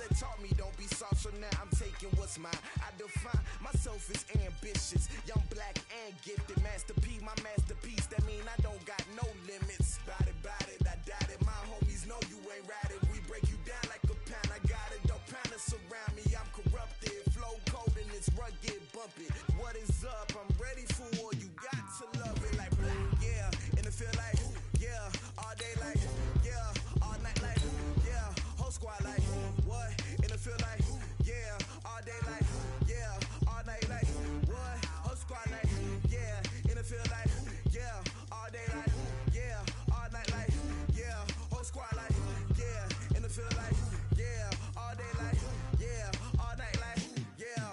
father taught me don't be soft, so now I'm taking what's mine. I define myself as ambitious, young, black, and gifted. Master P, my masterpiece, that mean I don't got no limits. Bout it, I doubt it. My homies know you ain't ratted. We break you down like a pound. I got it, don't pound us around me. I'm corrupted, flow cold and it's rugged, bumpy. What is up? I'm ready for war. You got to love it like black, yeah. And it feel like, yeah. All day like, yeah. All night like, yeah. Whole squad like, what? And it feel like, yeah. All day like, yeah. All night like, what? Whole squad like, yeah. And it feel like, yeah. All day like, yeah. All night like, yeah. Whole squad like, yeah. And it feel like, yeah. All day like, yeah. All night like, yeah.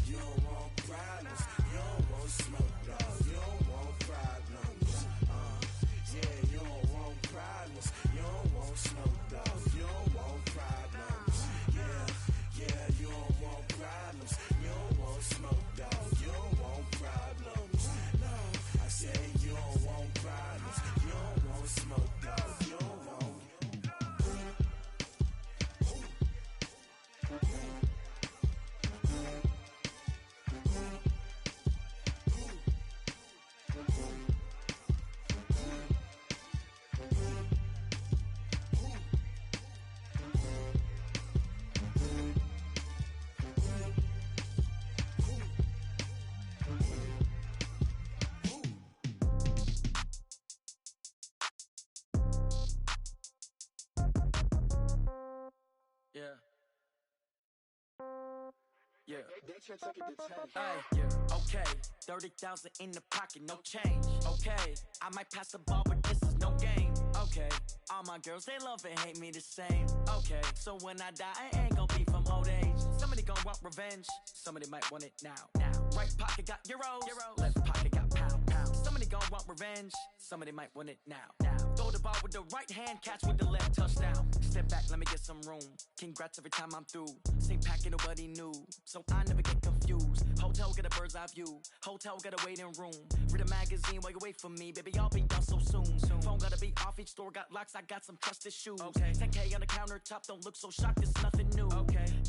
You don't want problems. You don't want smoke, dog. You don't want problems. Yeah, you don't want problems. You don't want smoke, dog. You don't want problems. Yeah, you don't want problems. You don't want smoke, dog. You don't want problems. No, I said you don't want problems. You don't want smoke, dog. You don't want. Yeah. Hey, yeah. Okay, 30,000 in the pocket, no change. Okay, I might pass the ball, but this is no game. Okay, all my girls, they love and hate me the same. Okay, so when I die, I ain't gon' be from old age. Somebody gon' want revenge, somebody might want it now. Right pocket got euros, left pocket got pound. Somebody gon' want revenge, somebody might want it now. Throw the ball with the right hand, catch with the left, touchdown. Step back, let me get some room. Congrats every time I'm through. Same packet, nobody knew, so I never get confused. Hotel get a bird's eye view, hotel got a waiting room. Read a magazine while you wait for me, baby, I'll be done so soon. Phone gotta be off, each store got locks, I got some trusted shoes. 10K on the countertop, don't look so shocked, it's nothing new.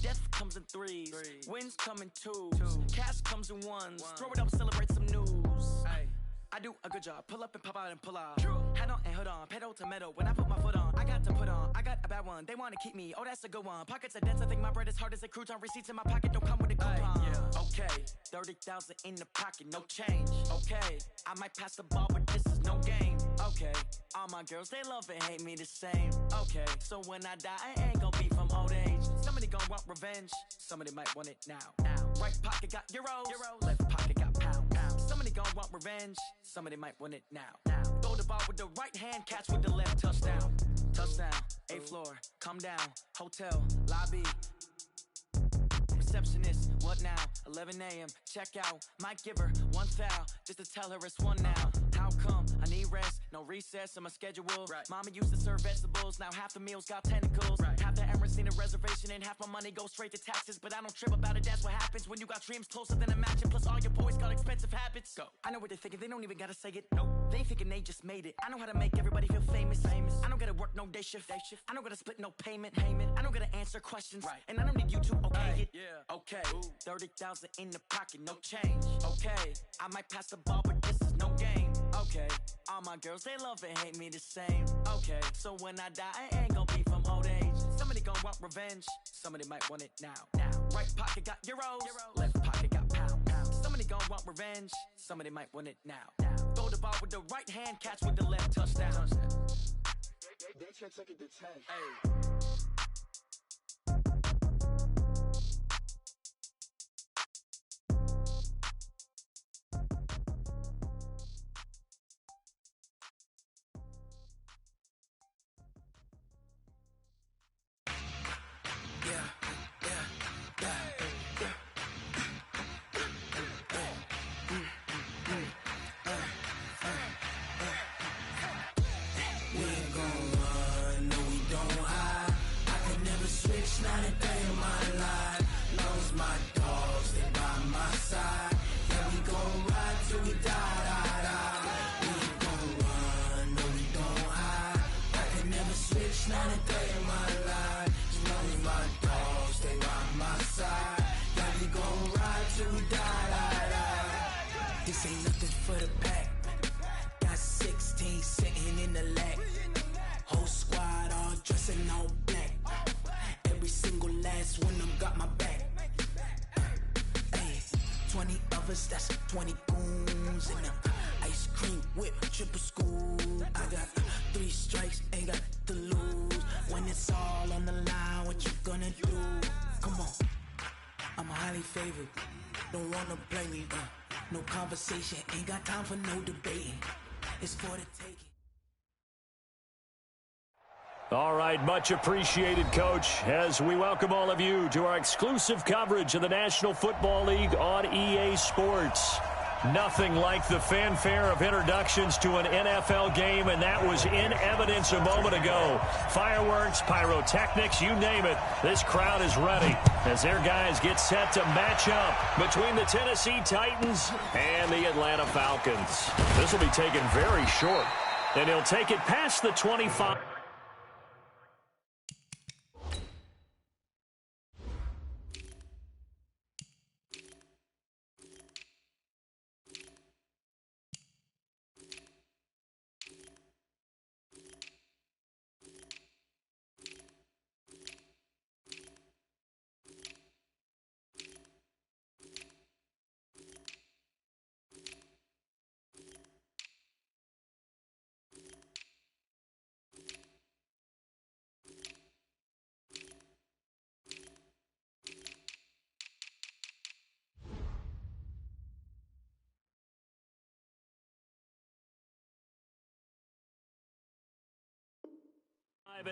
Death comes in threes, wins come in twos, cash comes in ones. Throw it up, celebrate some news. I do a good job, pull up and pop out and pull out. Head on and hood on, pedal to metal. When I put my foot on, I got to put on. I got a bad one, they wanna keep me, oh that's a good one. Pockets are dense, I think my bread is hard as a crouton. Receipts in my pocket don't come with a coupon. Okay, 30,000 in the pocket, no change. Okay, I might pass the ball, but this is no game. Okay, all my girls, they love and hate me the same. Okay, so when I die, I ain't gon' be from old age. Somebody gon' want revenge, somebody might want it now. Right pocket got euros, left pocket got pound. Somebody gon' want revenge, somebody might want it now. Throw the ball with the right hand, catch with the left, touchdown. Touchdown, 8th floor, come down, hotel, lobby. Receptionist, what now? 11 a.m., check out. Might give her one foul, just to tell her it's one now. How come? I need rest, no recess in my schedule. Mama used to serve vegetables, now half the meals got tentacles. Half the errands need a reservation and half my money goes straight to taxes. But I don't trip about it, that's what happens when you got dreams closer than a match. Plus all your boys got expensive habits. Go. I know what they're thinking, they don't even gotta say it. Nope. They thinking they just made it. I know how to make everybody feel famous. I don't gotta work no day shift. I don't gotta split no payment. I don't gotta answer questions. And I don't need you to okay it. Okay, 30,000 in the pocket, no change. Okay, I might pass the ball, but this is no game. Okay, all my girls, they love and hate me the same. Okay, so when I die, I ain't gon' be from old age. Somebody gon' want revenge, somebody might want it now. Right pocket got euros, left pocket got pound. Somebody gon' want revenge, somebody might want it now. Throw the ball with the right hand, catch with the left, touchdown. They check it to 10. Hey. Not a day in my life. choppers, that's 20 goons in them. Ice cream whip, triple school. I got 3 strikes, ain't got to lose. When it's all on the line, what you gonna do? Come on, I'm highly favored. Don't wanna play me, no conversation, ain't got time for no debating. It's for the taking. All right, much appreciated, Coach, as we welcome all of you to our exclusive coverage of the National Football League on EA Sports. Nothing like the fanfare of introductions to an NFL game, and that was in evidence a moment ago. Fireworks, pyrotechnics, you name it. This crowd is ready as their guys get set to match up between the Tennessee Titans and the Atlanta Falcons. This will be taken very short, and he'll take it past the 25.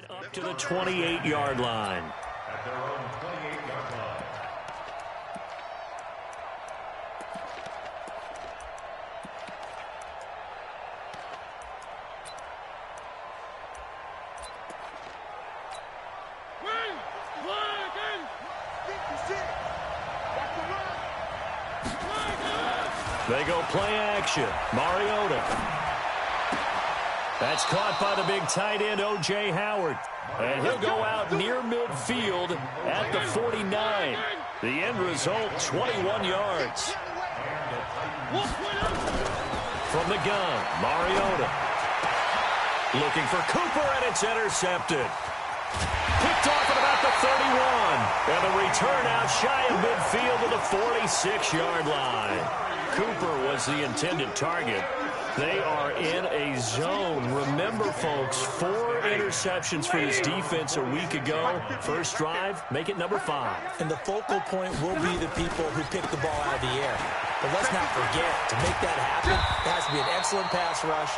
Up to the 28-yard line. At their own 28-yard line. They go play action. Mariota. That's caught by the big tight end, O.J. Howard. And he'll go out near midfield at the 49. The end result, 21 yards. From the gun, Mariota. Looking for Cooper, and it's intercepted. Picked off at about the 31. And the return out shy of midfield to the 46-yard line. Cooper was the intended target. They are in a zone. Remember, folks, 4 interceptions for this defense a week ago. First drive, make it number 5. And the focal point will be the people who pick the ball out of the air. But let's not forget, to make that happen, it has to be an excellent pass rush,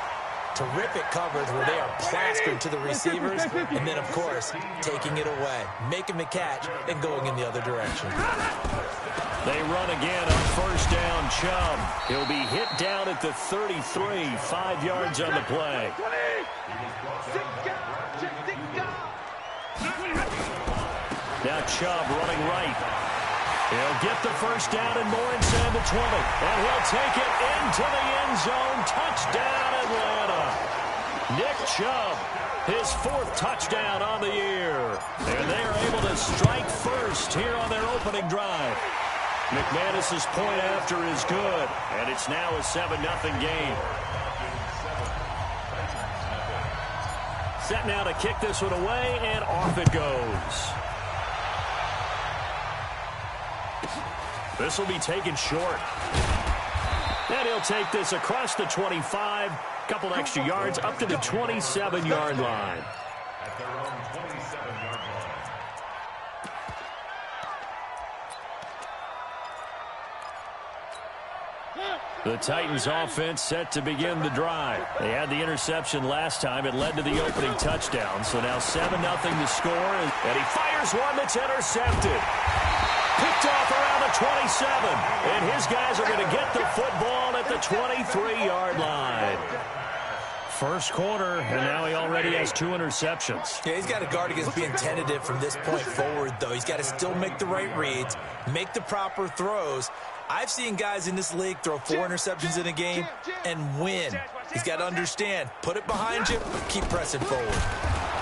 terrific coverage where they are plastered to the receivers, and then, of course, taking it away, making the catch, and going in the other direction. They run again on first down. Chubb. He'll be hit down at the 33, 5 yards on the play. Now Chubb running right. He'll get the first down and more inside the 20. And he'll take it into the end zone. Touchdown, Atlanta. Nick Chubb, his 4th touchdown on the year. And they are able to strike first here on their opening drive. McManus's point after is good, and it's now a 7-0 game. Set now to kick this one away, and off it goes. This will be taken short. And he'll take this across the 25, couple extra yards, up to the 27-yard line. At their own 27-yard line. The Titans offense set to begin the drive. They had the interception last time. It led to the opening touchdown. So now 7-0 to score. And he fires one that's intercepted. Picked off around the 27. And his guys are going to get the football at the 23-yard line. First quarter, and now he already has 2 interceptions. Yeah, he's got to guard against being tentative from this point forward, though. He's got to still make the right reads, make the proper throws. I've seen guys in this league throw 4 interceptions in a game and win. He's got to understand, put it behind you, keep pressing forward.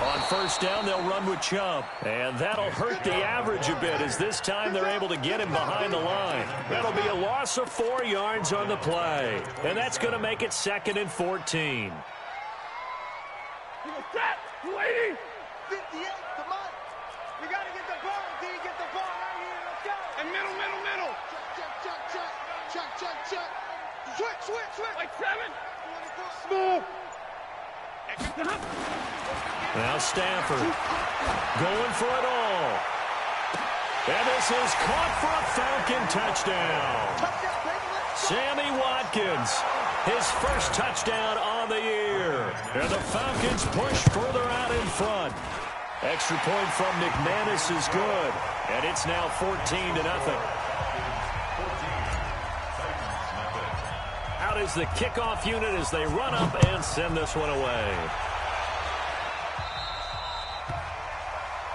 On first down, they'll run with Chubb. And that'll hurt the average a bit as this time they're able to get him behind the line. That'll be a loss of 4 yards on the play. And that's going to make it 2nd and 14. We got to get the ball, D. Get the ball right here. Let's go. And middle. Check. Switch. Like 7. Smooth. Now Stafford going for it all. And this is caught for a Falcon touchdown. Sammy Watkins, his first touchdown on the year. And the Falcons push further out in front. Extra point from McManus is good. And it's now 14-0. Out is the kickoff unit as they run up and send this one away.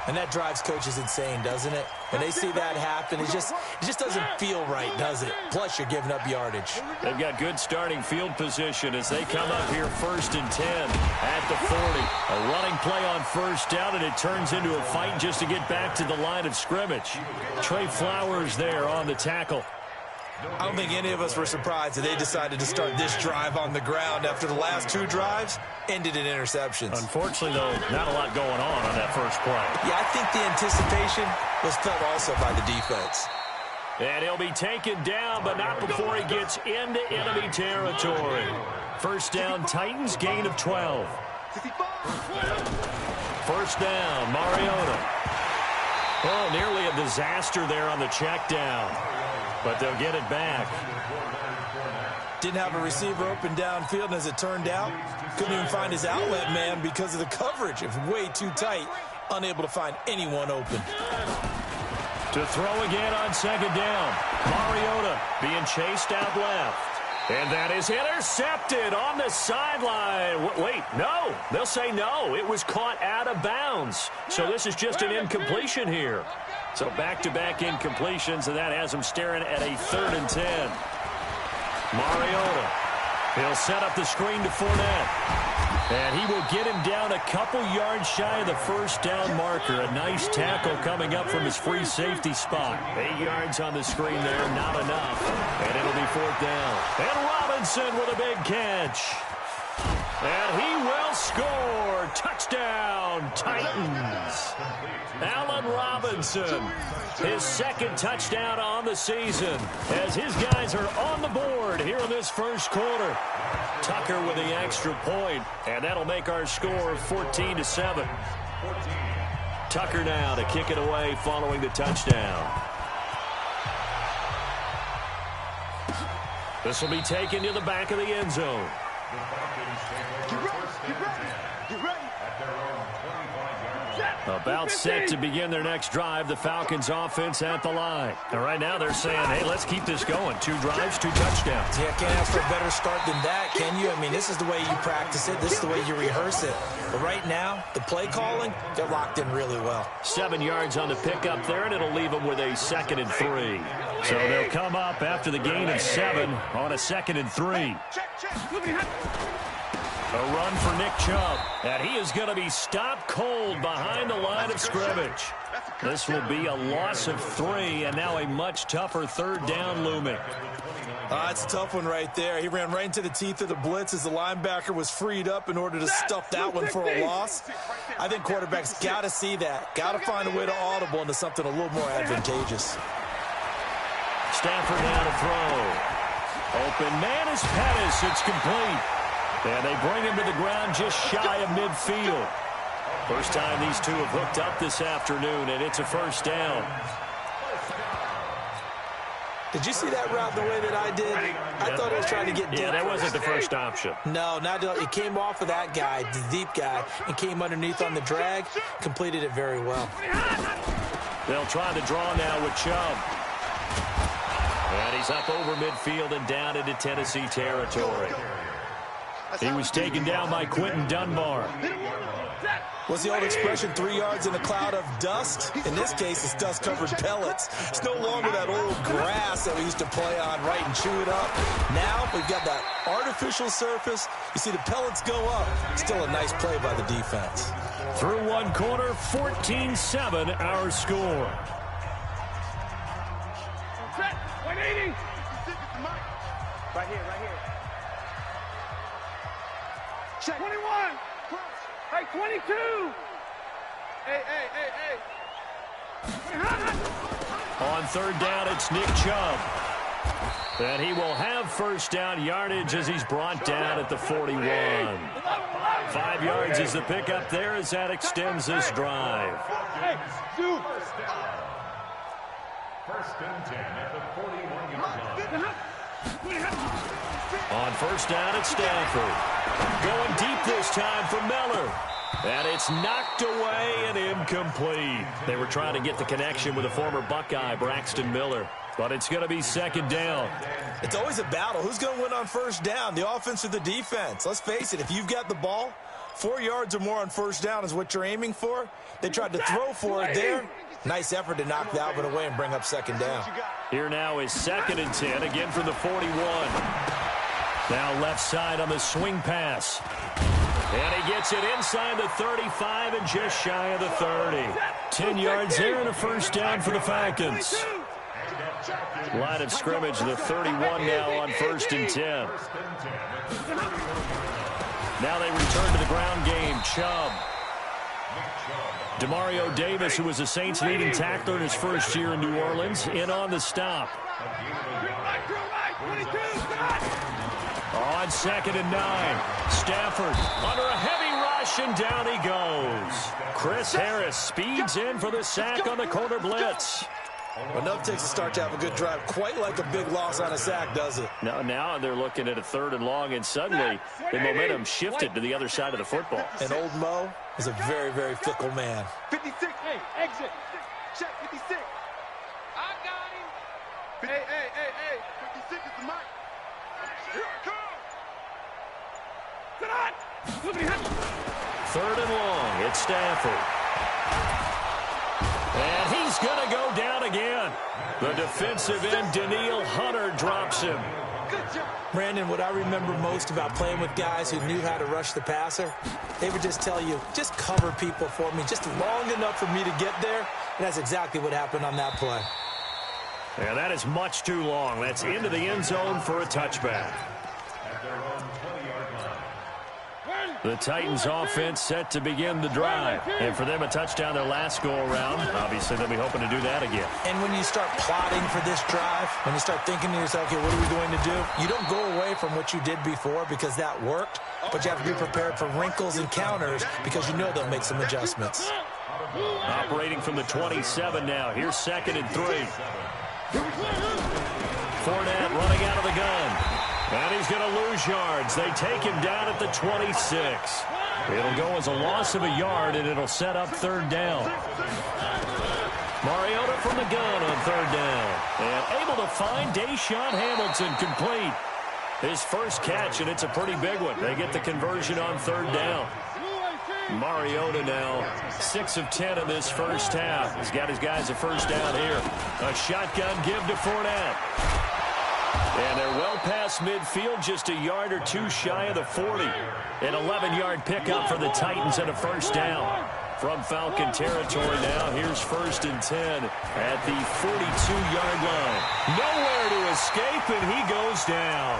And that drives coaches insane, doesn't it? When they see that happen, it just doesn't feel right, does it? Plus, you're giving up yardage. They've got good starting field position as they come up here 1st and 10 at the 40. A running play on first down, and it turns into a fight just to get back to the line of scrimmage. Trey Flowers there on the tackle. I don't think any of us were surprised that they decided to start this drive on the ground after the last 2 drives ended in interceptions. Unfortunately, though, not a lot going on that first play. Yeah, I think the anticipation was felt also by the defense. And he'll be taken down, but not before he gets into enemy territory. First down, Titans, gain of 12. First down, Mariota. Oh, nearly a disaster there on the check down. But they'll get it back. Didn't have a receiver open downfield, and as it turned out, couldn't even find his outlet man because of the coverage. It was way too tight, unable to find anyone open. To throw again on second down. Mariota being chased out left. And that is intercepted on the sideline. Wait, no. They'll say no. It was caught out of bounds. So this is just an incompletion here. So back-to-back incompletions, and that has them staring at a 3rd and 10. Mariota. He'll set up the screen to Fournette. And he will get him down a couple yards shy of the first down marker. A nice tackle coming up from his free safety spot. 8 yards on the screen there, not enough. And it'll be 4th down. And Robinson with a big catch. And he will score. Touchdown, Titans. Allen Robinson, his 2nd touchdown on the season, as his guys are on the board here in this first quarter. Tucker with the extra point, and that'll make our score 14-7. Tucker now to kick it away following the touchdown. This will be taken to the back of the end zone. About set to begin their next drive, the Falcons offense at the line. And right now they're saying, hey, let's keep this going. 2 drives, 2 touchdowns. Yeah, can't ask for a better start than that, can you? I mean, this is the way you practice it. This is the way you rehearse it. But right now, the play calling, they're locked in really well. 7 yards on the pickup there, and it'll leave them with a 2nd and 3. So they'll come up after the gain of 7 on a 2nd and 3. A run for Nick Chubb, and he is going to be stopped cold behind the line of scrimmage. This will be a loss of 3, and now a much tougher 3rd down looming. That's a tough one right there. He ran right into the teeth of the blitz as the linebacker was freed up in order to stuff that one for a loss. I think quarterbacks got to see that. Got to find a way to audible into something a little more advantageous. Stafford now to throw. Open man is Pettis. It's complete. And they bring him to the ground just shy of midfield. First time these two have hooked up this afternoon, and it's a first down. Did you see that route the way that I did? I thought he was trying to get deep. Yeah, that wasn't the first option. No, it came off of that guy, the deep guy, and came underneath on the drag. Completed it very well. They'll try the draw now with Chubb. And he's up over midfield and down into Tennessee territory. He was taken down by Quentin Dunbar. What's the old expression, 3 yards in a cloud of dust? In this case, it's dust-covered pellets. It's no longer that old grass that we used to play on, right, and chew it up. Now we've got that artificial surface. You see the pellets go up. Still a nice play by the defense. Through one quarter, 14-7 our score. 180. Right here. Check. 21. Hey, 22. Hey. On third down, it's Nick Chubb. And he will have first down yardage as he's brought down at the 41. 5 yards is the pickup there as that extends this drive. First and 10 at the 41-yard line. On first down, it's Stanford. Going deep this time for Miller. And it's knocked away and incomplete. They were trying to get the connection with a former Buckeye, Braxton Miller. But it's going to be second down. It's always a battle. Who's going to win on first down, the offense or the defense? Let's face it, if you've got the ball, 4 yards or more on first down is what you're aiming for. They tried to throw for it there. Nice effort to knock Dalvin away and bring up second down. Here now is second and 10, again from the 41. Now left side on the swing pass. And he gets it inside the 35 and just shy of the 30. 10 yards there and a first down for the Falcons. Line of scrimmage, the 31 now on first and 10. Now they return to the ground game. Chubb. Demario Davis, who was the Saints' leading tackler in his first year in New Orleans, in on the stop. On second and 9, Stafford under a heavy rush, and down he goes. Chris Harris speeds in for the sack on the corner blitz. Enough takes a start to have a good drive. Quite like a big loss on a sack, does it? Now they're looking at a third and long, and suddenly the momentum shifted to the other side of the football. And old Mo is a very, very fickle man. 56, hey, exit. Check 56. I got him. Hey, 56 is the mark. Here I come. Third and long, it's Stafford. And he's going to go down again. The defensive end, Daniil Hunter, drops him. Brandon, what I remember most about playing with guys who knew how to rush the passer, they would just tell you, just cover people for me, just long enough for me to get there. And that's exactly what happened on that play. And that is much too long. That's into the end zone for a touchback. The Titans offense set to begin the drive. And for them, a touchdown their last go-around. Obviously, they'll be hoping to do that again. And when you start plotting for this drive, when you start thinking to yourself, okay, what are we going to do? You don't go away from what you did before because that worked, but you have to be prepared for wrinkles and counters because you know they'll make some adjustments. Operating from the 27 now. Here's second and 3. Fournette running out of the gun. And he's going to lose yards. They take him down at the 26. It'll go as a loss of a yard, and it'll set up third down. Mariota from the gun on third down. And able to find Deshaun Hamilton complete. His first catch, and it's a pretty big one. They get the conversion on third down. Mariota now 6 of 10 in this first half. He's got his guys a first down here. A shotgun give to Fournette. And they're well past midfield, just a yard or two shy of the 40. An 11-yard pickup for the Titans and a first down. From Falcon territory now, here's first and 10 at the 42-yard line. Nowhere to escape, and he goes down.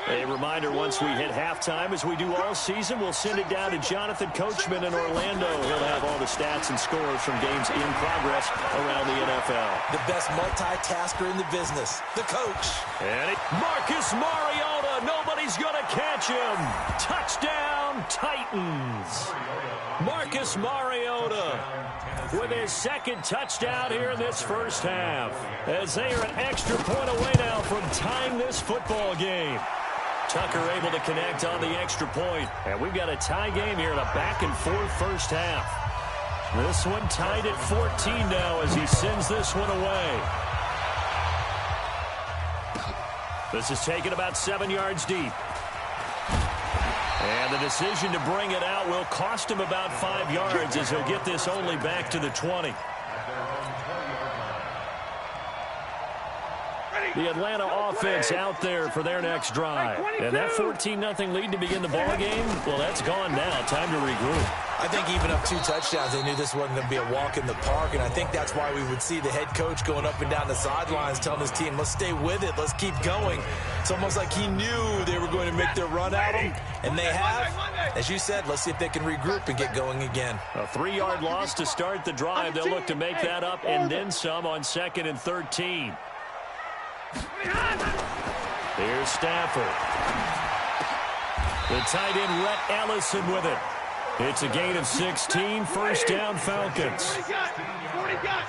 A reminder, once we hit halftime, as we do all season, we'll send it down to Jonathan Coachman in Orlando. He'll have all the stats and scores from games in progress around the NFL. The best multitasker in the business, the coach. And Marcus Mariota, nobody's going to catch him. Touchdown, Titans. Marcus Mariota with his second touchdown here in this first half, as they are an extra point away now from tying this football game. Tucker able to connect on the extra point. And we've got a tie game here in a back-and-forth first half. This one tied at 14 now as he sends this one away. This is taken about 7 yards deep. And the decision to bring it out will cost him about 5 yards as he'll get this only back to the 20. The Atlanta offense out there for their next drive. And that 14-0 lead to begin the ball game, well, that's gone now. Time to regroup. I think even up 2 touchdowns, they knew this wasn't going to be a walk in the park, and I think that's why we would see the head coach going up and down the sidelines telling his team, let's stay with it, let's keep going. It's almost like he knew they were going to make their run at him, and they have. As you said, let's see if they can regroup and get going again. A 3-yard loss to start the drive. They'll look to make that up and then some on 2nd and 13. Here's Stafford. The tight end, Rhett Ellison, with it. It's a gain of 16, first down Falcons.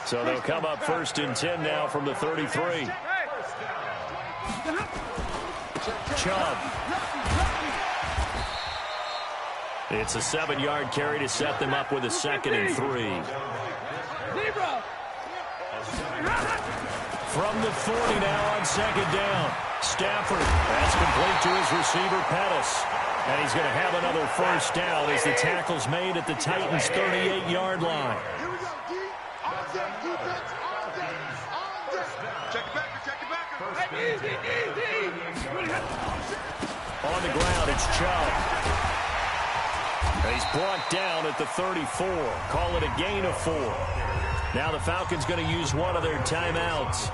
So they'll come up 1st and 10 now from the 33. Chubb. It's a 7-yard carry to set them up with a 2nd and 3. From the 40 now on 2nd down. Stafford. That's complete to his receiver, Pettis. And he's going to have another first down as the tackle's made at the Titans' 38-yard line. Here we go, D. Defense, check it back. Hey, easy. On the ground, it's Chubb. And he's brought down at the 34. Call it a gain of 4. Now the Falcons going to use one of their timeouts,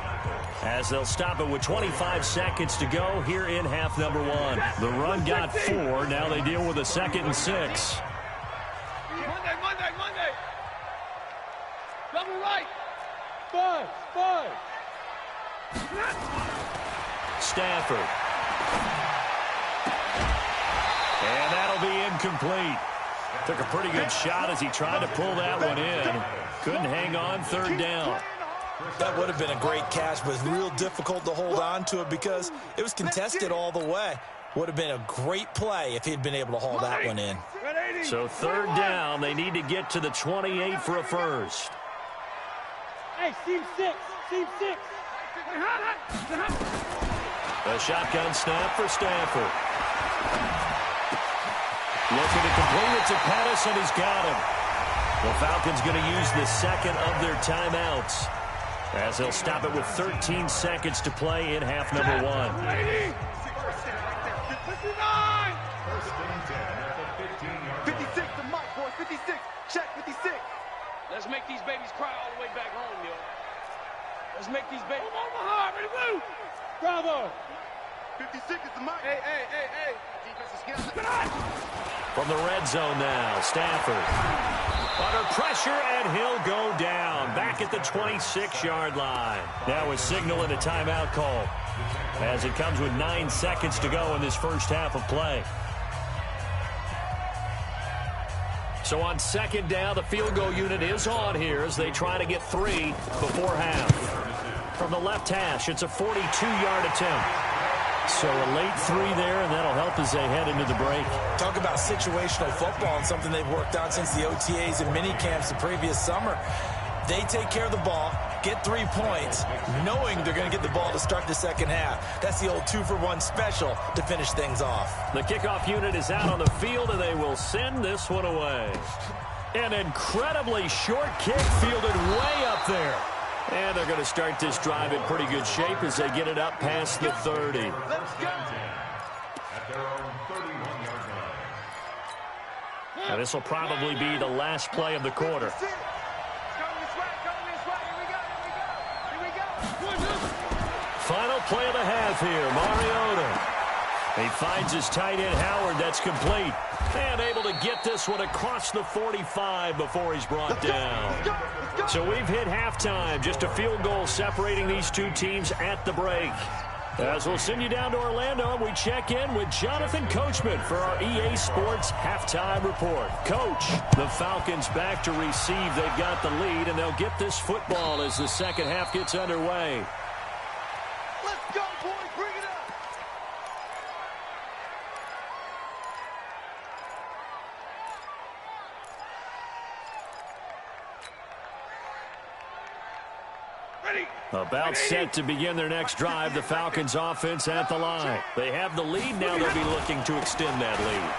as they'll stop it with 25 seconds to go here in half number 1. The run got 4. Now they deal with a 2nd and 6. Monday. Double right. 5. Stafford. And that'll be incomplete. Took a pretty good shot as he tried to pull that one in. Couldn't hang on, 3rd down. That would have been a great catch, but it's real difficult to hold on to it because it was contested all the way. Would have been a great play if he'd been able to haul that one in. So 3rd down, they need to get to the 28 for a first. Hey, seam 6. A shotgun snap for Stafford. Looking to complete it to Pettis, and he's got him. The Falcons going to use the 2nd of their timeouts, as they'll stop it with 13 seconds to play in half number 1. 56 to Mike, boy. 56. Check 56. Let's make these babies cry all the way back home, yo. Let's make these babies. Omaha, ready to move. Bravo. 56 is the Mike. Hey. Defense is getting From the red zone now, Stafford. Under pressure, and he'll go down. Back at the 26-yard line. Now a signal and a timeout call, as it comes with 9 seconds to go in this first half of play. So on 2nd down, the field goal unit is on here as they try to get 3 before half. From the left hash, it's a 42-yard attempt. So a late 3 there, and that'll help as they head into the break. Talk about situational football and something they've worked on since the OTAs and mini camps the previous summer. They take care of the ball, get 3 points, knowing they're going to get the ball to start the second half. That's the old 2-for-1 special to finish things off. The kickoff unit is out on the field, and they will send this one away. An incredibly short kick fielded way up there. And they're going to start this drive in pretty good shape as they get it up past the 30. At their own 31-yard line. Now this will probably be the last play of the quarter. Final play of the half here, Mariota. He finds his tight end, Howard. That's complete. And able to get this one across the 45 before he's brought down. So we've hit halftime. Just a field goal separating these two teams at the break. As we'll send you down to Orlando, we check in with Jonathan Coachman for our EA Sports Halftime Report. Coach, the Falcons back to receive. They've got the lead, and they'll get this football as the second half gets underway. Let's go, boys. Bring it up. Ready. About set to begin their next drive, the Falcons offense at the line. They have the lead now. They'll be looking to extend that lead.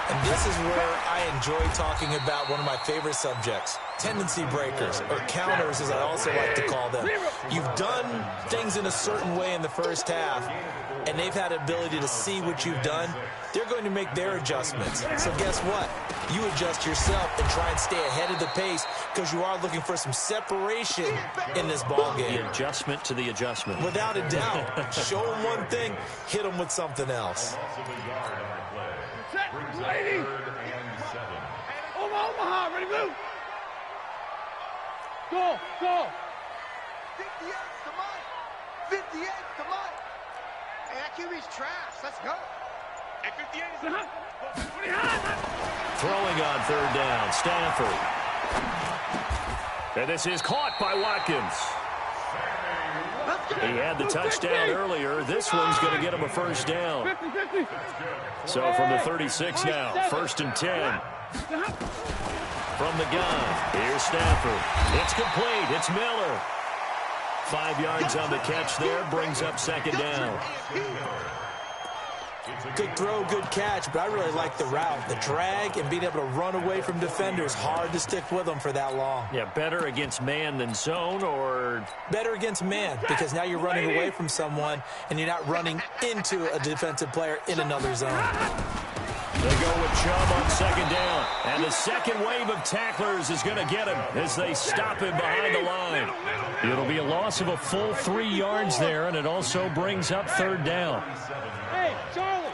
And this is where I enjoy talking about one of my favorite subjects, tendency breakers, or counters as I also like to call them. You've done things in a certain way in the first half, and they've had the ability to see what you've done. They're going to make their adjustments. So guess what? You adjust yourself and try and stay ahead of the pace because you are looking for some separation in this ball game. The adjustment to the adjustment. Without a doubt. Show them one thing, hit them with something else. Lady. Omaha, ready, move. Go. 58's the mic. 58's the mic. Hey, that QB's trash. Let's go. Hey, 58 is the mic. Throwing on third down, Stanford. And this is caught by Watkins. He had the touchdown earlier. This one's going to get him a first down. 50. So from the 36 now, 1st and 10. From the gun, here's Stanford. It's complete. It's Miller. 5 yards on the catch there, brings up 2nd down. Good throw, good catch, but I really like the route. The drag and being able to run away from defenders, hard to stick with them for that long. Yeah, better against man than zone, or? Better against man, because now you're running away from someone and you're not running into a defensive player in another zone. They go with Chubb on 2nd down. And the second wave of tacklers is going to get him as they stop him behind the line. It'll be a loss of a full 3 yards there, and it also brings up 3rd down. Hey, Charlie.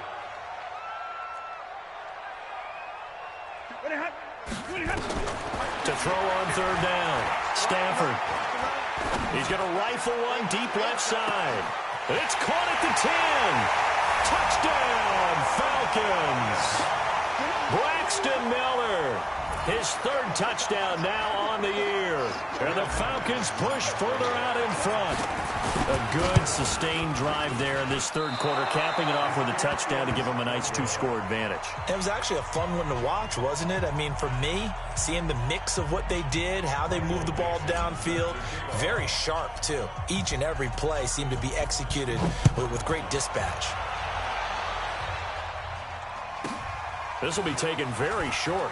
To throw on 3rd down, Stanford. He's going to rifle one deep left side. It's caught at the 10. Touchdown, Falcons. Braxton Miller. His 3rd touchdown now on the year. And the Falcons push further out in front. A good, sustained drive there in this 3rd quarter, capping it off with a touchdown to give them a nice 2-score advantage. It was actually a fun one to watch, wasn't it? I mean, for me, seeing the mix of what they did, how they moved the ball downfield, very sharp, too. Each and every play seemed to be executed with great dispatch. This will be taken very short.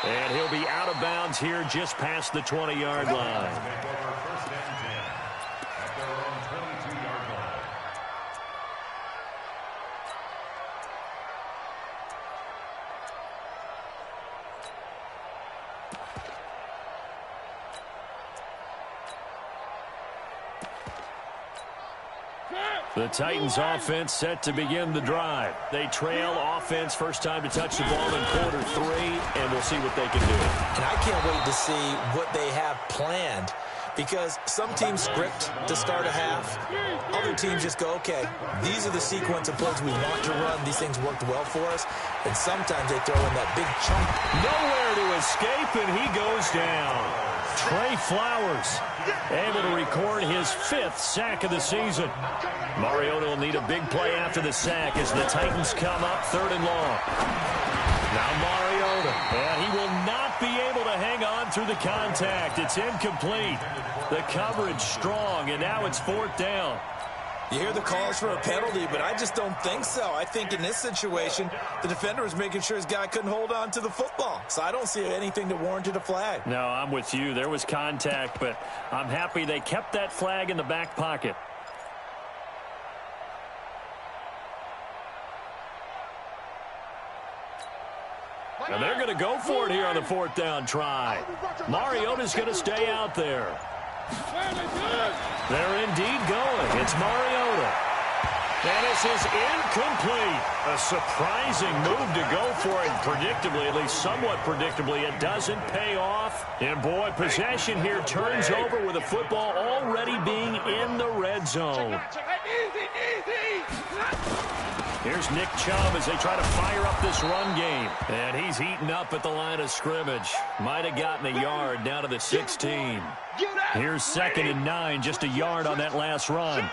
And he'll be out of bounds here just past the 20-yard line. The Titans offense set to begin the drive. They trail offense first time to touch the ball in quarter 3, and we'll see what they can do. And I can't wait to see what they have planned, because some teams script to start a half. Other teams just go, okay, these are the sequence of plays we want to run. These things worked well for us. And sometimes they throw in that big chunk. Nowhere to escape, and he goes down. Trey Flowers able to record his 5th sack of the season. Mariota will need a big play after the sack as the Titans come up 3rd and long. Now Mariota, and he will not be able to hang on through the contact. It's incomplete. The coverage strong, and now it's 4th down. You hear the calls for a penalty, but I just don't think so. I think in this situation, the defender was making sure his guy couldn't hold on to the football. So I don't see anything that warranted a flag. No, I'm with you. There was contact, but I'm happy they kept that flag in the back pocket. And they're going to go for it here on the 4th down try. Mariota's going to stay out there. They're indeed going. It's Mariota. And this is incomplete. A surprising move to go for it. Predictably, at least somewhat predictably, it doesn't pay off. And boy, possession here turns over with the football already being in the red zone. Here's Nick Chubb as they try to fire up this run game. And he's eaten up at the line of scrimmage. Might have gotten a yard down to the 16. Here's 2nd and 9, just a yard on that last run.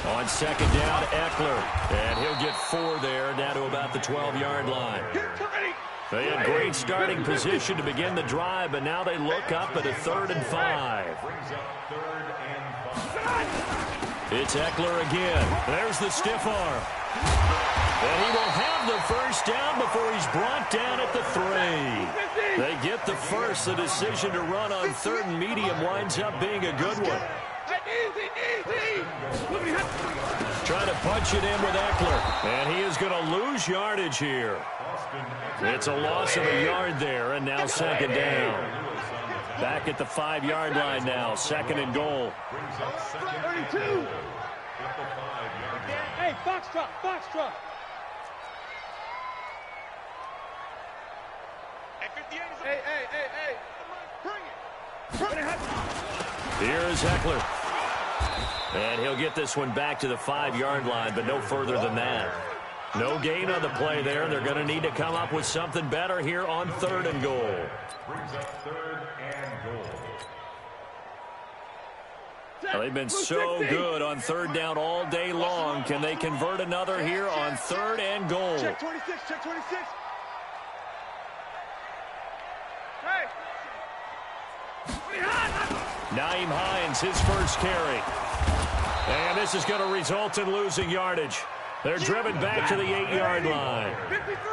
On 2nd down, Eckler. And he'll get 4 there, down to about the 12-yard line. They had great starting position to begin the drive, but now they look up at a 3rd and 5. It's Eckler again. There's the stiff arm. And he will have the first down before he's brought down at the 3. They get the first. The decision to run on 3rd and medium winds up being a good one. Trying to punch it in with Eckler. And he is going to lose yardage here. It's a loss of a yard there, and now 2nd down. Back at the 5-yard line now, 2nd and goal. 32. Hey, Foxtrot, Foxtrot. Hey. Bring it. Here's Eckler. And he'll get this one back to the 5-yard line, but no further than that. No gain on the play there. They're going to need to come up with something better here on 3rd and goal. Brings up 3rd and goal. Well, they've been so good on 3rd down all day long. Can they convert another here on 3rd and goal? Check 26, check 26. Hey. Naeem Hines, his first carry. And this is going to result in losing yardage. They're driven back to the 8-yard line.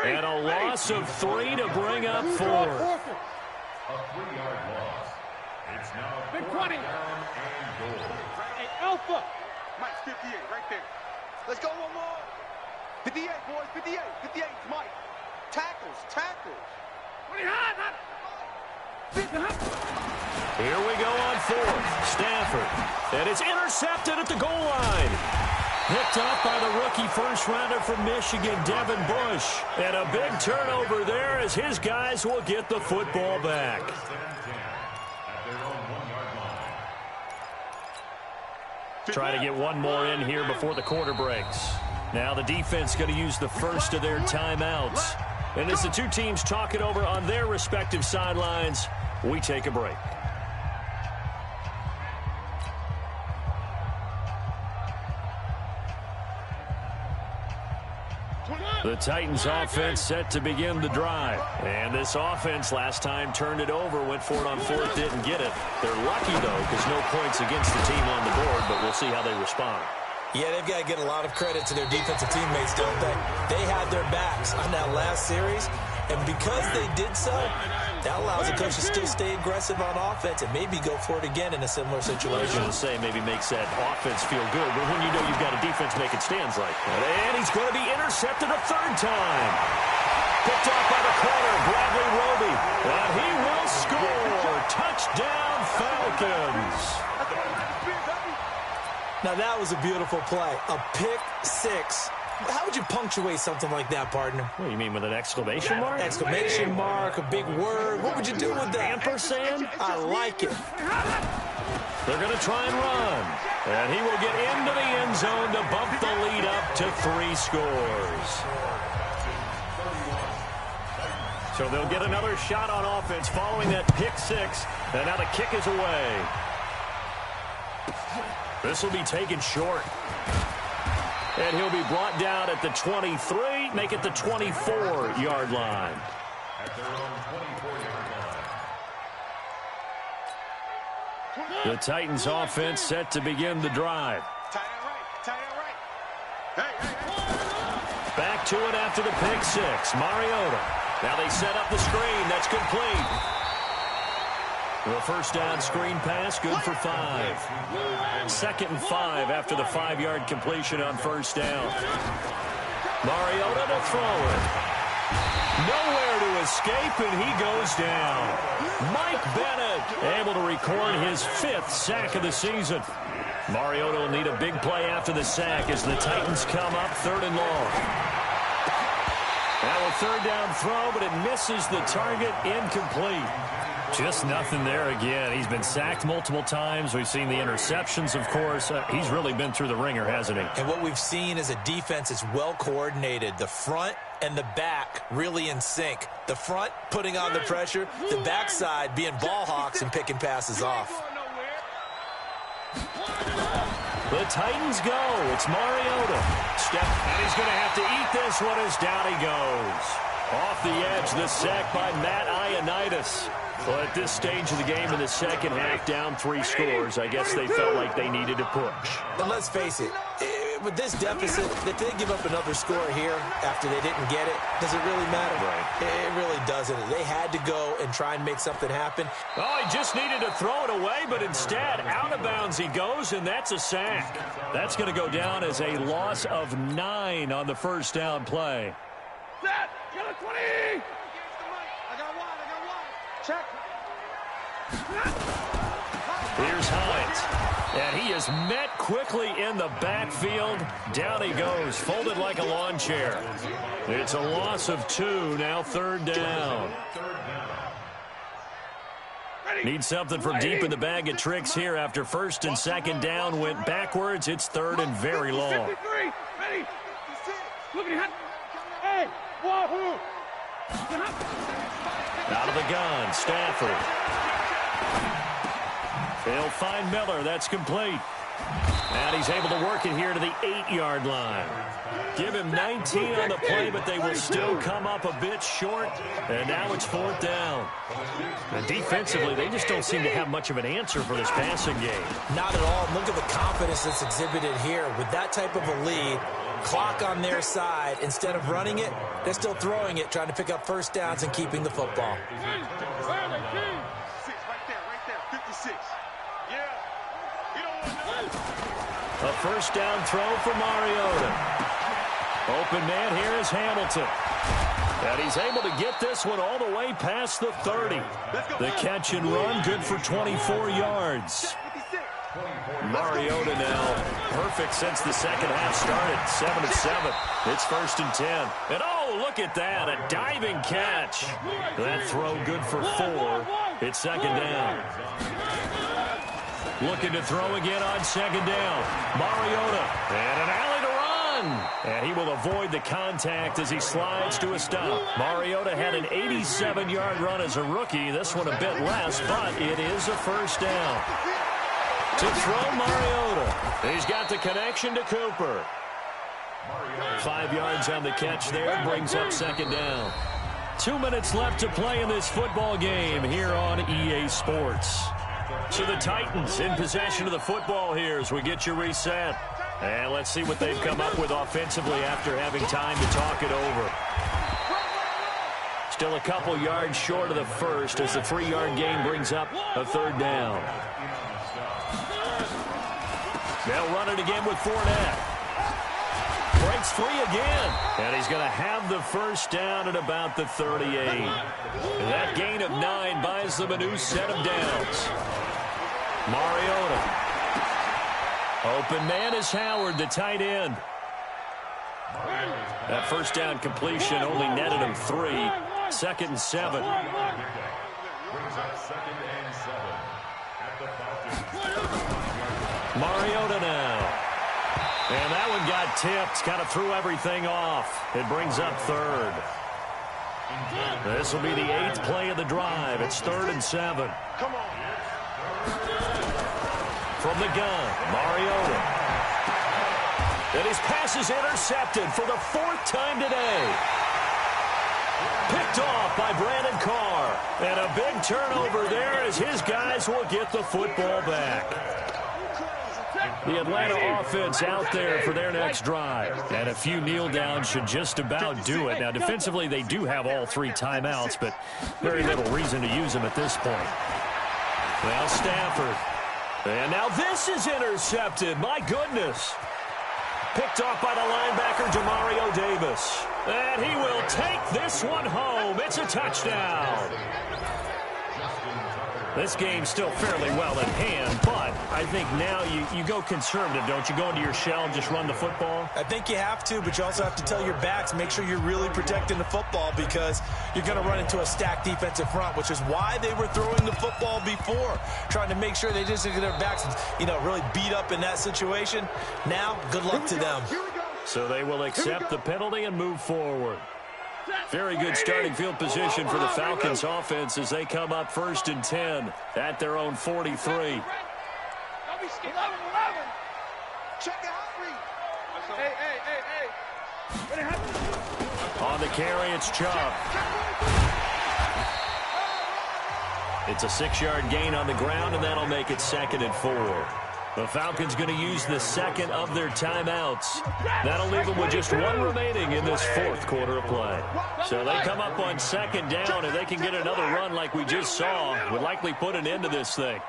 And a loss of 3 to bring up 4. A 3-yard loss. It's now 4th down and goal. Hey, Alpha. Mike's 58, right there. Let's go one more. 58, boys, 58. 58, Mike. Tackles. Here we go on 4th. Stafford. And it's intercepted at the goal line. Picked up by the rookie first-rounder from Michigan, Devin Bush. And a big turnover there as his guys will get the football back. Try to get one more in here before the quarter breaks. Now the defense going to use the first of their timeouts. And as the two teams talk it over on their respective sidelines, we take a break. The Titans offense set to begin the drive. And this offense last time turned it over, went for it on 4th, didn't get it. They're lucky, though, because no points against the team on the board, but we'll see how they respond. Yeah, they've got to get a lot of credit to their defensive teammates, don't they? They had their backs on that last series, and because they did so, that allows the coach to still stay aggressive on offense and maybe go for it again in a similar situation. I was going to say maybe makes that offense feel good, but when you know you've got a defense making stands like that. And he's going to be intercepted a 3rd time. Picked off by the corner, Bradley Roby. And he will score. Touchdown, Falcons. Now, that was a beautiful play. A pick 6. How would you punctuate something like that, partner? What do you mean, with an exclamation mark? Exclamation mark, a big word. What would you do with that? Ampersand? I like it. They're going to try and run. And he will get into the end zone to bump the lead up to 3 scores. So they'll get another shot on offense following that pick 6. And now the kick is away. This will be taken short. And he'll be brought down at the 23, make it the 24-yard line. At their own 24-yard line. The Titans offense set to begin the drive. Tight end right. Hey. Back to it after the pick 6. Mariota. Now they set up the screen. That's complete. The first down screen pass, good for 5. 2nd and 5 after the 5-yard completion on first down. Mariota to throw it. Nowhere to escape, and he goes down. Mike Bennett able to record his 5th sack of the season. Mariota will need a big play after the sack as the Titans come up 3rd and long. Now a 3rd down throw, but it misses the target, incomplete. Just nothing there again. He's been sacked multiple times. We've seen the interceptions, of course. He's really been through the ringer, hasn't he? And what we've seen is a defense is well coordinated. The front and the back really in sync. The front putting on the pressure, the backside being ball hawks and picking passes off. The Titans go. It's Mariota. And he's going to have to eat this one as down he goes. Off the edge, the sack by Matt Ioannidis. Well, at this stage of the game in the second half, down 3 scores, I guess they felt like they needed to push. And let's face it, with this deficit, if they give up another score here after they didn't get it, does it really matter? Right. It really doesn't. They had to go and try and make something happen. Oh, he just needed to throw it away, but instead, out of bounds he goes, and that's a sack. That's going to go down as a loss of 9 on the first down play. Set! Get a 20! I got one. Check. Here's Hines, and he is met quickly in the backfield. Down he goes, folded like a lawn chair. It's a loss of 2, now third down. Need something from deep in the bag of tricks here after first and second down went backwards. It's third and very long. 53. Ready? Look at him. Hey, wahoo! Out of the gun, Stafford. He'll find Miller. That's complete. And he's able to work it here to the 8-yard line. Give him 19 on the play, but they will still come up a bit short. And now it's fourth down. And defensively, they just don't seem to have much of an answer for this passing game. Not at all. Look at the confidence that's exhibited here. With that type of a lead, clock on their side, instead of running it, they're still throwing it, trying to pick up first downs and keeping the football. A first down throw for Mariota. Open man here is Hamilton. And he's able to get this one all the way past the 30. The catch and run, good for 24 yards. Mariota now perfect since the second half started. 7-7. It's first and 10. And oh, look at that. A diving catch. That throw good for 4. It's second down. Looking to throw again on second down. Mariota. And an alley to run. And he will avoid the contact as he slides to a stop. Mariota had an 87-yard run as a rookie. This one a bit less, but it is a first down. To throw Mariota. He's got the connection to Cooper. 5 yards on the catch there. Brings up second down. 2 minutes left to play in this football game here on EA Sports. So the Titans in possession of the football here as we get you reset. And let's see what they've come up with offensively after having time to talk it over. Still a couple yards short of the first as the 3-yard gain brings up a third down. They'll run it again with Fournette. Breaks free again. And he's going to have the first down at about the 38. And that gain of 9 buys them a new set of downs. Mariota. Open man is Howard, the tight end. That first down completion only netted him 3. Second and 7. Mariota now. And that one got tipped. Kind of threw everything off. It brings up third. This will be the 8th play of the drive. It's third and 7. Come on. From the gun, Mariota. And his pass is intercepted for the 4th time today. Picked off by Brandon Carr. And a big turnover there as his guys will get the football back. The Atlanta offense out there for their next drive. And a few kneel downs should just about do it. Now, defensively, they do have all 3 timeouts, but very little reason to use them at this point. Well, Stafford. And now this is intercepted. My goodness. Picked off by the linebacker, Demario Davis. And he will take this one home. It's a touchdown. This game's still fairly well in hand, but I think now you go conservative, don't you? Go into your shell and just run the football? I think you have to, but you also have to tell your backs, make sure you're really protecting the football because you're going to run into a stacked defensive front, which is why they were throwing the football before, trying to make sure they just get their backs, really beat up in that situation. Now, good luck to them. So they will accept the penalty and move forward. Very good starting field position for the Falcons offense as they come up first and 10 at their own 43. On the carry, it's Chubb. It's a 6-yard gain on the ground, and that'll make it 2nd and 4. The Falcons going to use the second of their timeouts. That'll leave them with just one remaining in this fourth quarter of play. So they come up on 2nd down, and they can get another run like we just saw. Would likely put an end to this thing.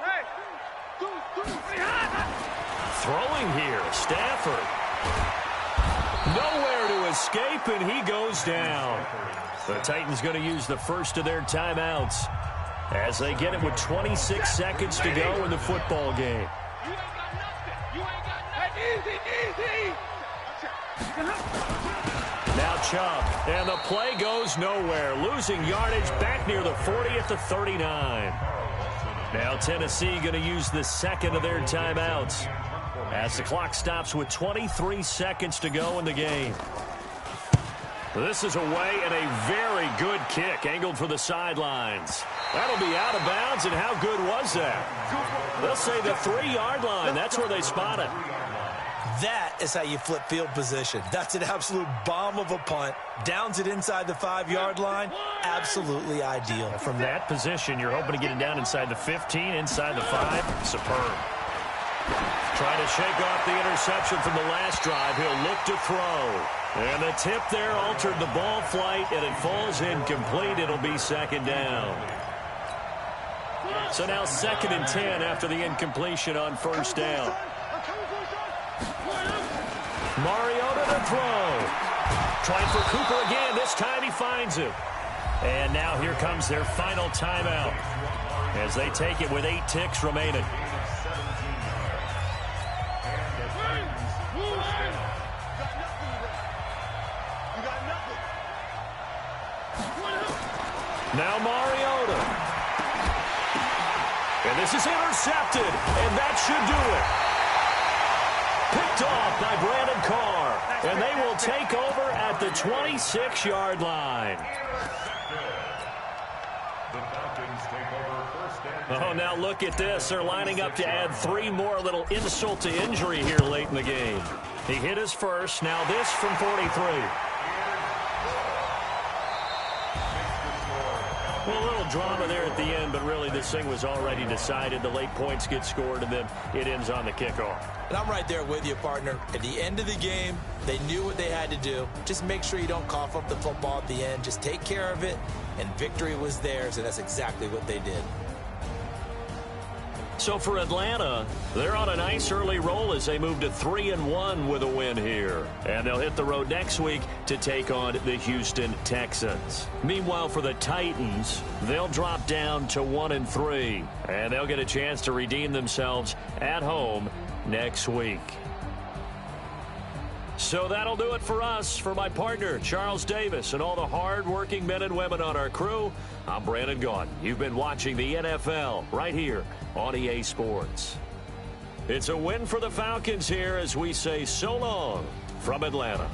Throwing here, Stafford. Nowhere to escape, and he goes down. The Titans going to use the first of their timeouts as they get it with 26 seconds to go in the football game. Now Chubb, and the play goes nowhere, losing yardage back near the 40 at the 39. Now Tennessee going to use the second of their timeouts as the clock stops with 23 seconds to go in the game. This is away, and a very good kick angled for the sidelines. That'll be out of bounds, and how good was that? They'll say the 3-yard line. That's where they spot it. That is how you flip field position. That's an absolute bomb of a punt. Downs it inside the 5-yard line. Absolutely ideal. From that position, you're hoping to get it down inside the 15, inside the 5. Superb. Trying to shake off the interception from the last drive. He'll look to throw. And the tip there altered the ball flight, and it falls incomplete. It'll be 2nd down. So now 2nd and 10 after the incompletion on 1st down. Mariota to throw. Trying for Cooper again. This time he finds him. And now here comes their final timeout as they take it with 8 ticks remaining. Now Mariota. And this is intercepted, and that should do it. Picked off by Brandon Carr, and they will take over at the 26-yard line. Oh, now look at this. They're lining up to add 3 more, a little insult to injury here late in the game. He hit his first. Now this from 43. Well, a little drama there at the end, but really this thing was already decided. The late points get scored, and then it ends on the kickoff. And I'm right there with you, partner. At the end of the game, they knew what they had to do. Just make sure you don't cough up the football at the end. Just take care of it, and victory was theirs, and that's exactly what they did. So for Atlanta, they're on a nice early roll as they move to 3-1 with a win here. And they'll hit the road next week to take on the Houston Texans. Meanwhile, for the Titans, they'll drop down to 1-3. And they'll get a chance to redeem themselves at home next week. So that'll do it for us. For my partner, Charles Davis, and all the hard-working men and women on our crew, I'm Brandon Gaudin. You've been watching the NFL right here on EA Sports. It's a win for the Falcons here as we say so long from Atlanta.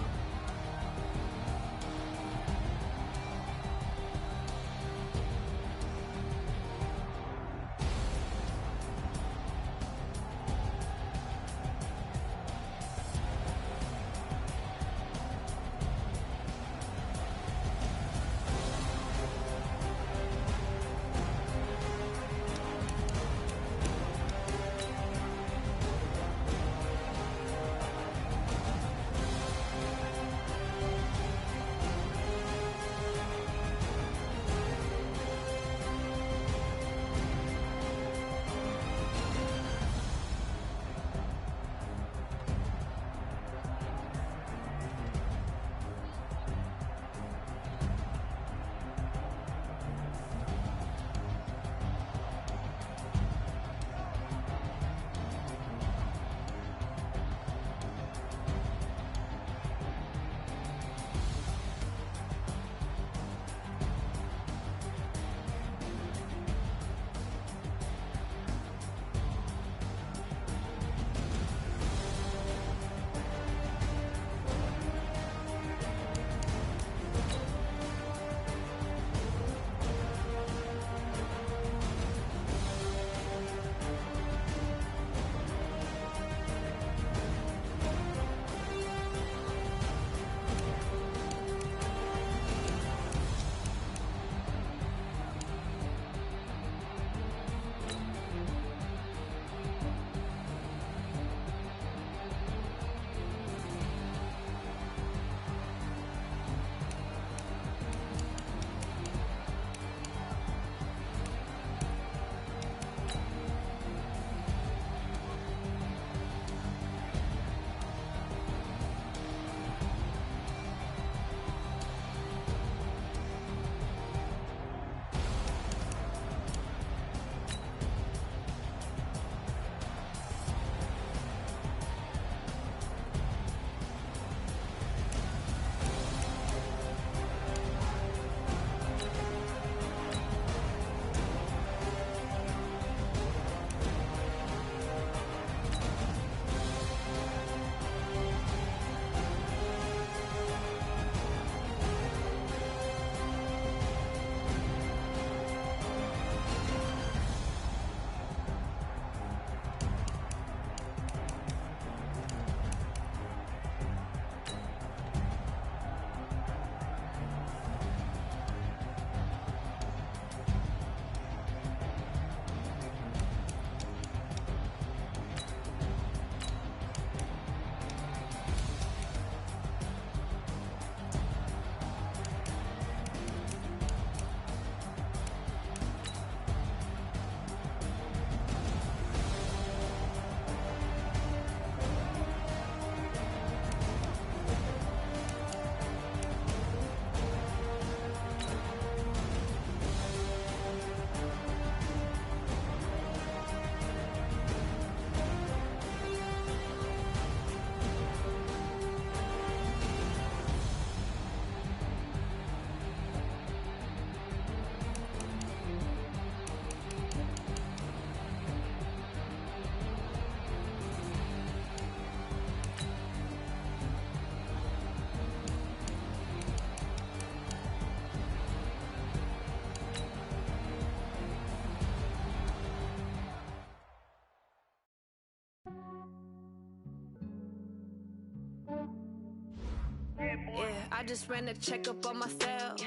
I just ran a checkup on myself.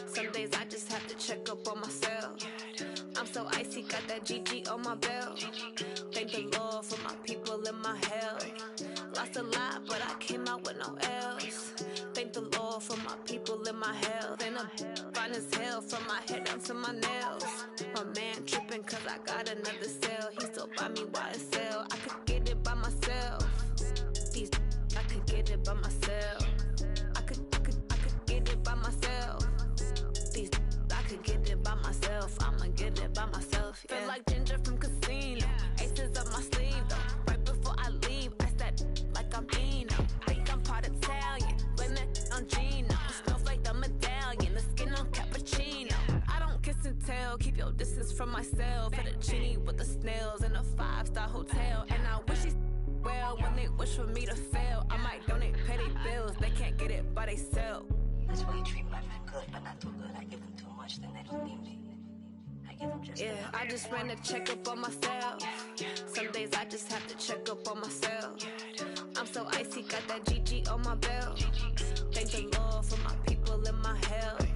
Some days I just have to check up on myself. I'm so icy, got that GG on my belt. Thank the Lord for my people in my health. Lost a lot, but I came out with no else. Thank the Lord for my people in my health. And I'm fine as hell from my head down to my nails. My man tripping cause I got another cell. He still buy me YSL. I could get it by myself. These I could get it by myself. I could get it by myself. These I could get it by myself. I'ma get it by myself. Yeah. Feel like Ginger from Casino. Aces up my sleeve though. Right before I leave, I said like I'm Eno. Think I'm part Italian. Blame it on Gino. Snowflake the medallion. The skin on cappuccino. I don't kiss and tell. Keep your distance from myself. Fettuccine with the snails in a 5-star hotel. And I wish he's well when they wish for me to fail. I might donate petty bills. They can't get it by themselves. That's why you treat my friend good, but not too good. I give them too much, then they don't need me. I give them just enough. I just ran a checkup on myself. Some days I just have to check up on myself. I'm so icy, got that GG on my belt. Thank the Lord for my people in my health.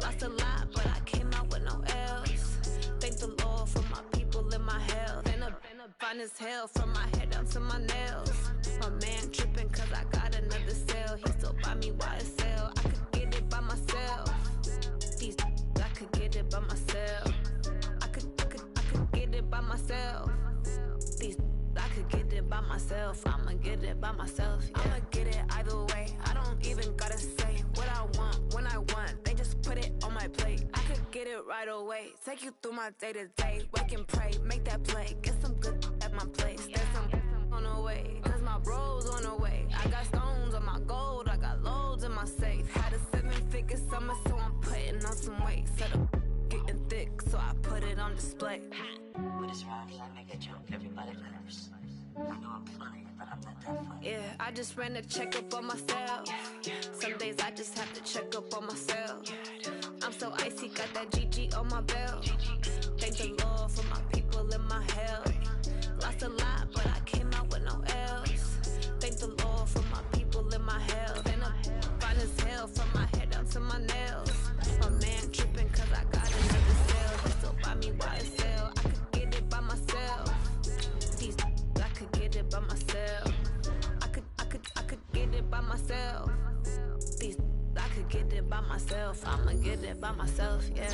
Lost a lot, but I came out with no else. Thank the Lord for my people in my health. And I'm fine as hell from my head down to my nails. My man tripping cause I got another cell. He still buy me YSL. I could get it by myself. These I could get it by myself. I could get it by myself. These I could get it by myself. I'ma get it by myself. Yeah. I'ma get it either way. I don't even gotta say what I want when I want. They just put it on my plate. I could get it right away. Take you through my day to day. Wake and pray, make that play. Get some good at my place. There's some on the way. Cause my bro's on the way. I got stones on my gold. I got loads in my safe. Had a 7-figure summer, so I'm putting on some weight. Set up getting thick, so I put it on display. With this round, I make a joke. Everybody laughs. I know I'm funny, but I'm not that funny. Yeah, I just ran a checkup on myself. Some days I just have to check up on myself. I'm so icy, got that GG on my belt. Thank the Lord for my people in my health. Lost a lot, but I came out with no else. Thank the Lord for my people in my health. And I'm fine as hell from my head down to my nails. My man tripping cause I got another cell. He still buy me YSL. I could get it by myself. These I could get it by myself. I could get it by myself. These I could get it by myself. I'ma get it by myself, yeah.